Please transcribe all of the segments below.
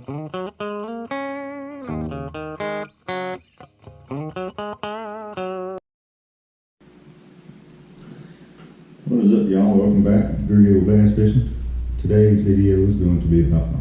What is up, y'all? Welcome back to Grio Bass Fishing. Today's video is going to be about my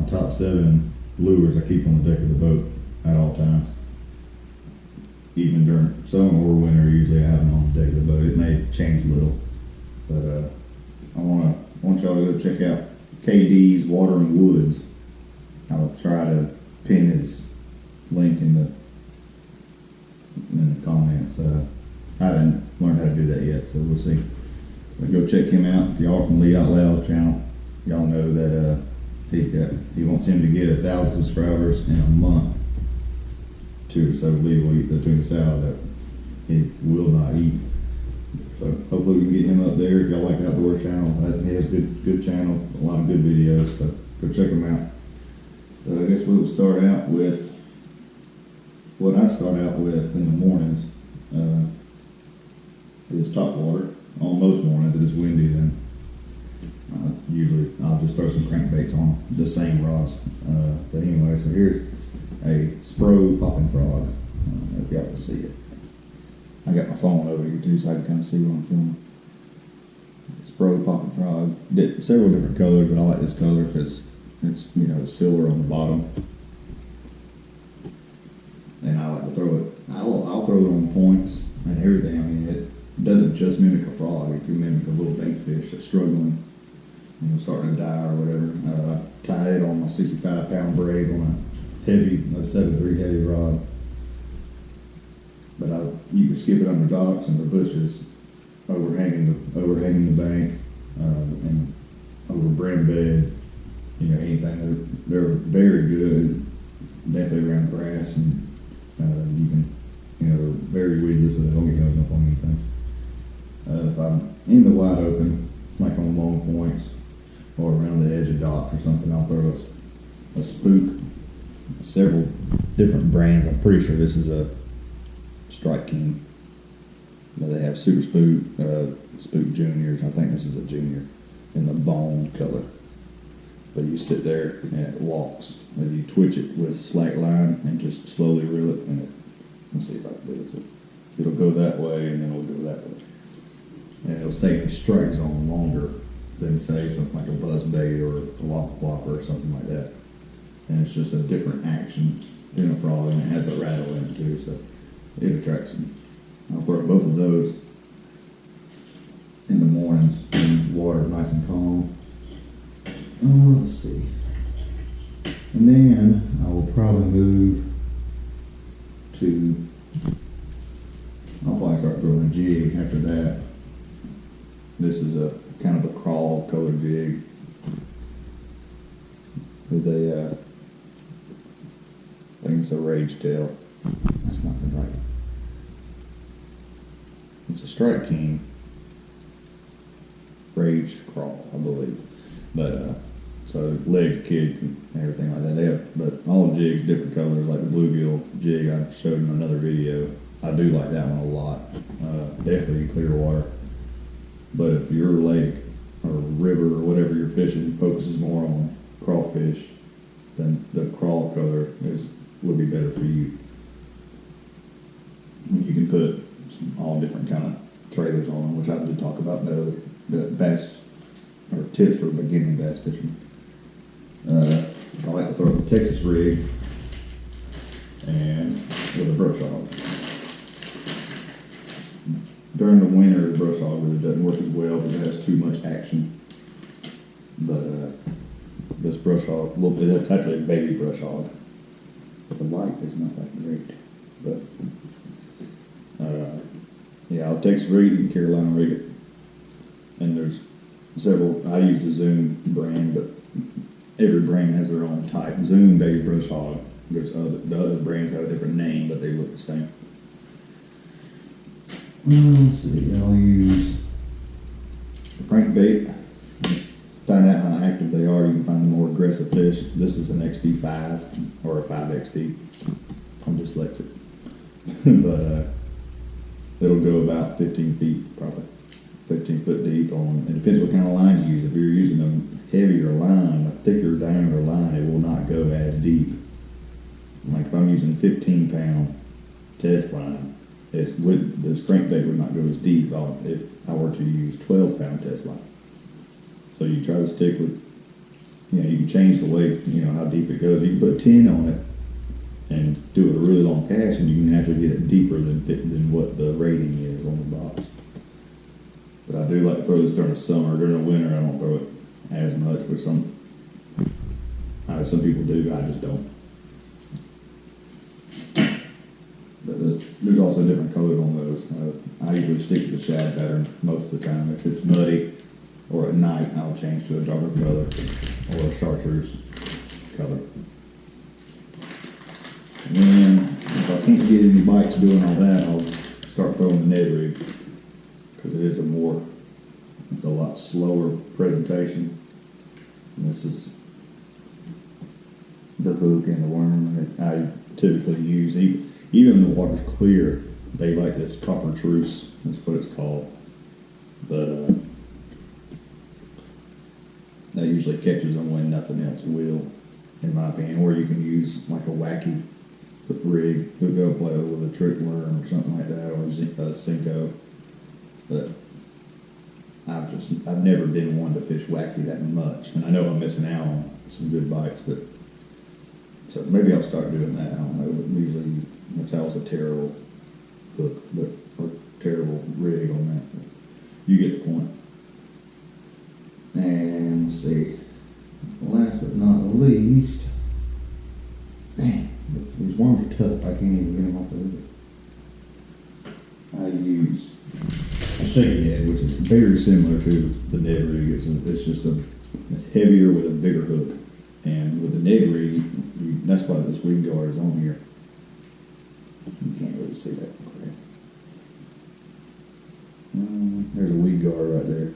top 7 lures I keep on the deck of the boat at all times. Even during summer or winter, usually I have them on the deck of the boat. It may change a little, but I want y'all to go check out KD's Water and Woods. I'll try to pin his link in the comments. I haven't learned how to do that yet, so we'll see. But go check him out. If y'all from Lee Out Loud's channel, y'all know that he wants him to get 1,000 subscribers in a month to so Lee will eat the tuna salad that he will not eat. So hopefully we can get him up there. If y'all like Outdoor channel, he has a good channel, a lot of good videos, so go check him out. But I guess we'll start out with what I start out with in the mornings. Is top water. On most mornings it is windy, then usually I'll just throw some crankbaits on the same rods. But anyway, so here's a Spro popping frog. I don't know if y'all can see it. I got my phone over here too so I can kind of see what I'm filming. Spro popping frog. Did several different colors, but I like this color because it's silver on the bottom. And I like to throw it. I'll throw it on points and everything. I mean, it doesn't just mimic a frog. It can mimic a little bait fish that's struggling, starting to die or whatever. I tie it on my 65-pound braid on a 7.3 heavy rod. But you can skip it under docks and the bushes, overhanging the bank, and over brim beds. Anything. They're very good. Definitely around grass, and you can. They're very weedless, so they don't get hung up on anything. If I'm in the wide open, like on long points or around the edge of docks or something, I'll throw a spook. Several different brands. I'm pretty sure this is a Strike King. They have Super Spook, Spook Juniors. I think this is a Junior in the bone color. But you sit there and it walks. And you twitch it with slack line and just slowly reel it, and let's see if I can do it. It'll go that way and then it'll go that way. And it'll stay in the strike zone longer than, say, something like a buzz bait or a whopper or something like that. And it's just a different action than a frog, and it has a rattle in it too, so it attracts them. I'll throw both of those in the mornings when the water is nice and calm. Let's see. And then I will probably move to, I'll probably start throwing a jig after that. This is a kind of a crawl color jig with a, I think it's a rage tail. That's not right. It's a Strike King rage crawl, I believe. But so legs kick and everything like that. They have, but all jigs different colors, like the bluegill jig I showed in another video. I do like that one a lot. Definitely clear water. But if your lake or river or whatever you're fishing focuses more on crawfish, then the crawl color would be better for you. You can put all different kind of trailers on them, which I did talk about in the bass or tips for beginning bass fishing. I like to throw the Texas rig and with a brush hog. During the winter, the brush hog really doesn't work as well because it has too much action. But this brush hog, it's actually a baby brush hog. But the light is not that great. But yeah, I'll Texas rig it and Carolina rig it. And there's several. I use the Zoom brand, but every brand has their own type. Zoom baby brush hog. The other brands have a different name, but they look the same. Let's see. I'll use the crankbait. Find out how active they are. You can find the more aggressive fish. This is an XD5 or a 5XD. I'm dyslexic, but it'll go about 15 feet, probably 15 foot deep. It depends what kind of line you use. If you're using a heavier line, a thicker diameter line, it will not go 15-pound test line, this crankbait would not go as deep if I were to use 12-pound test line. So you try to stick with, you can change the weight, how deep it goes. You can put 10 on it and do a really long cast, and you can actually get it deeper than what the rating is on the box. But I do like to throw this during the summer. During the winter, I don't throw it as much, but some people do. I just don't. But there's also different colors on those. I usually stick to the shad pattern most of the time. If it's muddy or at night, I'll change to a darker color or a chartreuse color. And then if I can't get any bites doing all that, I'll start throwing the Ned Rig, because it's a lot slower presentation. And this is the hook and the worm that I typically use. Even when the water's clear, they like this copper truce. That's what it's called. But that usually catches them when nothing else will, in my opinion. Or you can use like a wacky rig, hook up with a trick worm or something like that, or a Cinco. But I've never been one to fish wacky that much, and I know I'm missing out on some good bites, but so maybe I'll start doing that. I don't know, but usually that was a terrible hook, or terrible rig on that. But you get the point. And let's see, last but not least, man, these worms are tough. I can't even get them off the hook. I use a shaky head, which is very similar to the Ned Rig. It's heavier with a bigger hook. And with the Ned Rig, that's why this weed guard is on here. You can't really see that. Okay. There's a weed guard right there.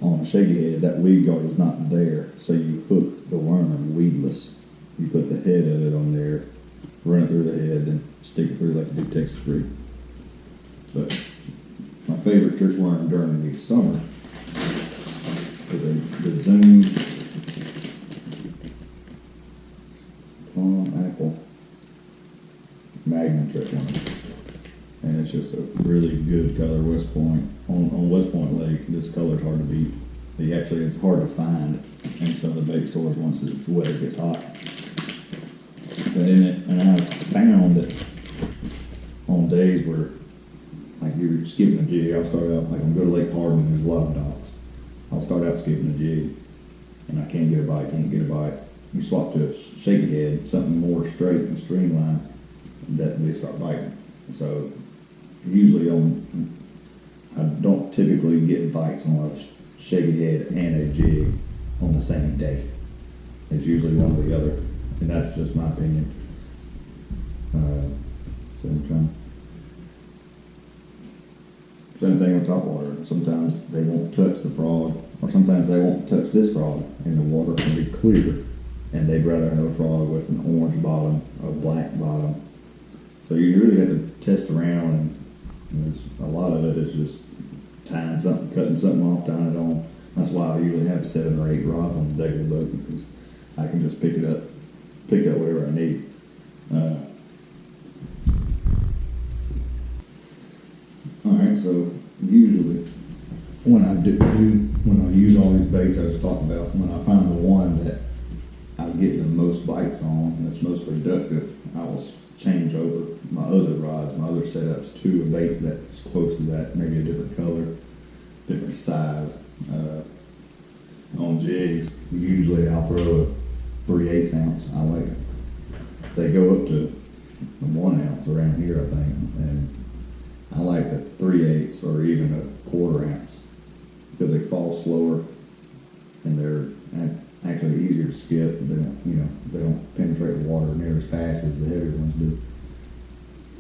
On a shaky head, that weed guard is not there, so you hook the worm weedless. You put the head of it on there, run it through the head, then stick it through like you do Texas rig. But my favorite trick worm during the summer is the Zoom apple Magnum trick worm, and it's just a really good color. West Point on West Point Lake, this color's hard to beat. It's hard to find in some of the bait stores once the weather gets hot. But and I've found that on days where like you're skipping a jig, I'll start out, like I'm going to Lake Harbin, there's a lot of docks. I'll start out skipping a jig, and I can't get a bite. You swap to a shaky head, something more straight and streamlined, that they start biting. So usually I don't typically get bites on a shaky head and a jig on the same day. It's usually one or the other, and that's just my opinion. So I'm trying. Same thing with topwater. Sometimes they won't touch the frog, or sometimes they won't touch this frog, and the water can be clear, and they'd rather have a frog with an orange bottom, a black bottom. So you really have to test around, and there's a lot of it is just tying something, cutting something off, tying it on. That's why I usually have 7 or 8 rods on the deck of the boat, because I can just pick up whatever I need. Alright, so usually when I use all these baits I was talking about, when I find the one that I get the most bites on, and that's most productive, I will change over my other rods, my other setups to a bait that's close to that, maybe a different color, different size. On jigs, usually I'll throw a 3/8 ounce. They go up to 1 ounce around here, I think, and I like a 3/8 or even a 1/4 ounce, because they fall slower and they're actually easier to skip. They don't penetrate the water near as fast as the heavier ones do.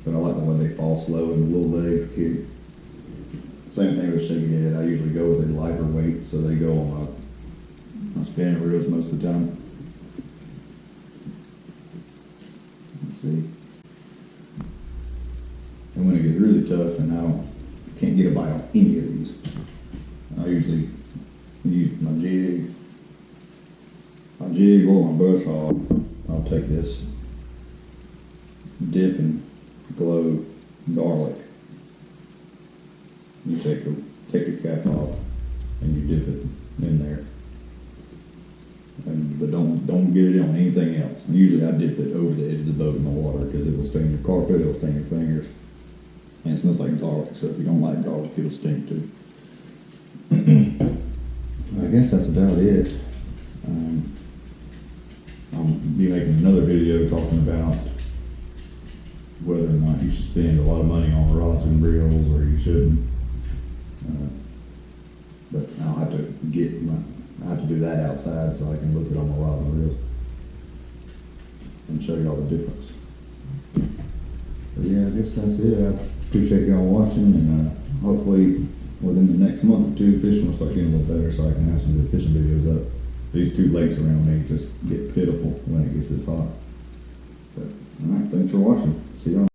But I like the way they fall slow and the little legs kick. Same thing with shaky head. I usually go with a lighter weight, so they go on my spinning reels most of the time. Let's see. And when it gets really tough and I can't get a bite on any of these, I usually use my jig or my brush hog. I'll take this dip and glow garlic. You take the cap off and you dip it in there. But don't get it on anything else. And usually I dip it over the edge of the boat in the water because it will stain your carpet, it'll stain your fingers. And it smells like garlic, so if you don't like garlic, it'll sting too. I guess that's about it. I'll be making another video talking about whether or not you should spend a lot of money on rods and reels or you shouldn't. But I'll have to do that outside so I can look at all my rods and reels and show you all the difference. But yeah, I guess that's it. I appreciate y'all watching, and hopefully within the next month or two, fishing will start getting a little better so I can have some good fishing videos up. These 2 lakes around me just get pitiful when it gets this hot. But alright, thanks for watching. See y'all.